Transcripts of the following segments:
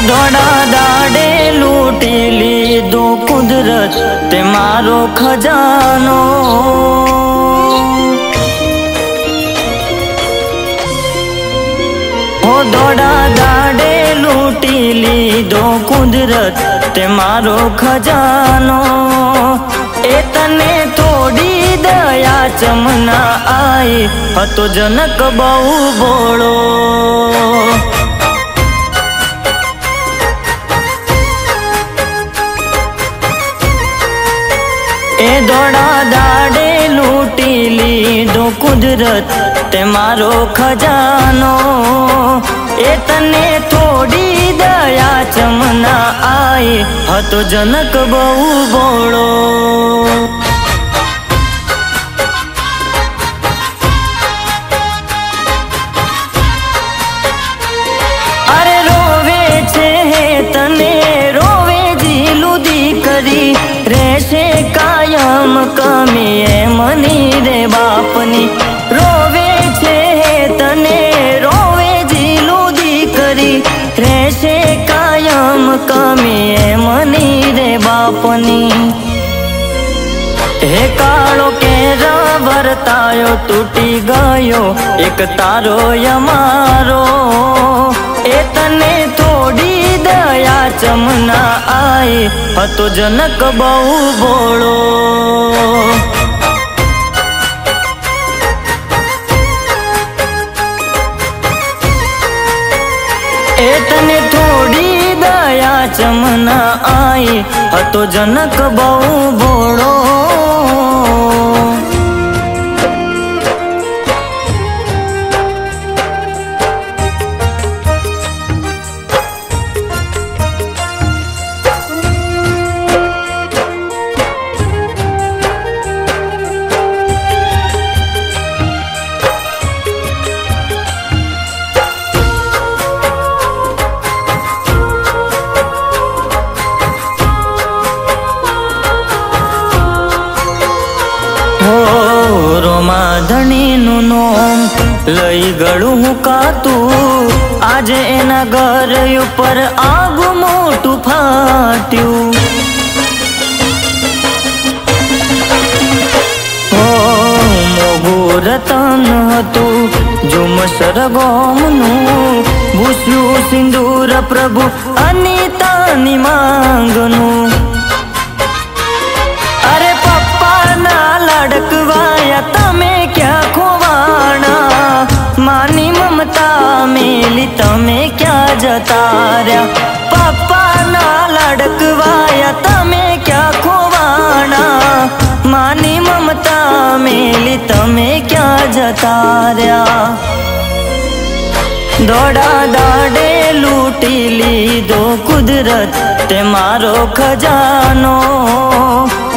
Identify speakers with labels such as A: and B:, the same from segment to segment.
A: દોડા દાડે લૂંટી લીધો કુદરત તે મારો ખજાનો। હો દોડા દાડે લૂંટી લીધો કુદરત તે મારો ખજાનો। એ તને થોડી દયા ચમના આઈ હતો જનક બહુ ભોળો। એ દોડા દાડે લૂંટી લીધો કુદરત તે મારો ખજાનો। એ તને થોડી દયા ચમના આઈ હતો જનક બહુ ભોળો। અરે રોવે છે તને રોવે જીલું દીકરી રહેશે કાયમ કમી એ મની રે બાપની। રોવે છે તને રોવે જીલું દીકરી રહેશે કાયમ કમી એ મની રે બાપની। હે કાળો કેરા વર્તાયો તૂટી ગયો એક તારો યમારો। એ તને થોડી દયા ચમના આઈ હતો જનક બહુ ભોળો। એ તને થોડી દયા ચમના આઈ હતો જનક બહુ ભોળો। ધણીનું નોમ લઈ ગળું હુંકાતું આજે એના ઘર ઉપર આગ મોટું ફાટ્યું। હો મોગું રતન હતું ઝુમસર ગોમનું ભૂસ્યું સિંદૂર પ્રભુ અનિતાની માંગનું। અરે પપ્પાના લડકવાયા તમે ક્યાં ખોવાણા માની મમતા મેલી તમે ક્યાં જતા રહ્યા। પપ્પાના લડકવાયા તમે ક્યાં ખોવાણા માની મમતા મેલી તમે ક્યાં જતા રહ્યા। દોડા દાડે લૂંટી લીધો કુદરત તે મારો ખજાનો।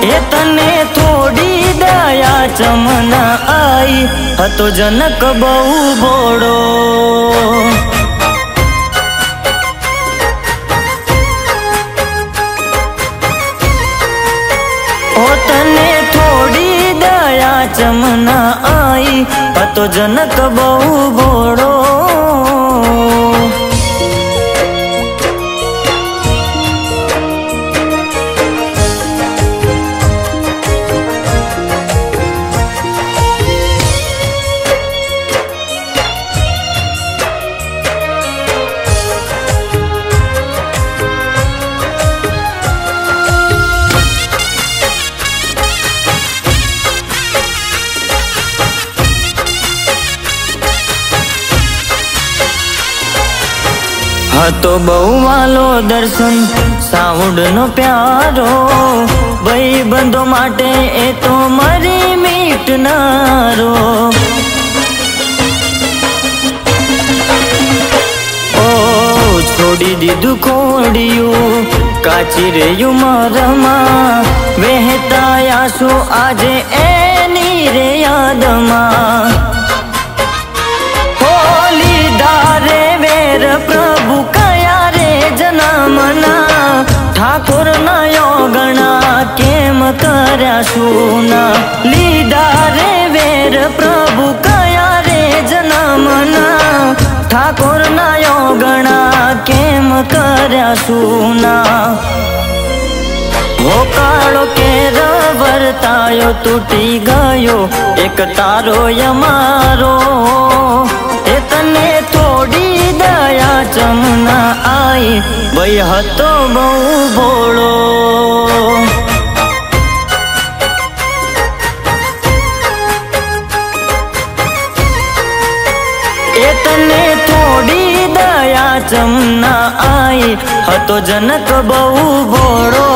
A: એ તને થોડી દયા ચમના આઈ હતો જનક બહુ ભોળો। ઓ તને થોડી દયા ચમના આઈ હતો જનક બહુ ભોળો। હતો બહુ વાલો દર્શન સાઉન્ડ નો પ્યારો ભાઈ બંધો માટે એ તો મરી મીટનારો। ઓ છોડી દીધું ખોડિયું કાચી રે ઉમરમાં વહેતા આંસુ આજે એની રે યાદમાં। પ્રભુ કયા રે જન્મના ઠાકોર ના યોગણા કેમ કર્યા સુના। લીધા રે વેર પ્રભુ કયા રે જન્મના ઠાકોર ના યોગણા કેમ કર્યા સુના કાળો કેર વર્તાયો તૂટી ગયો એક તારો યમારો એ તને થોડી દયા ચમના આઈ ભય હતો બહુ ભોળો એ તને થોડી દયા ચમના આઈ હતો જનક બહુ ભોળો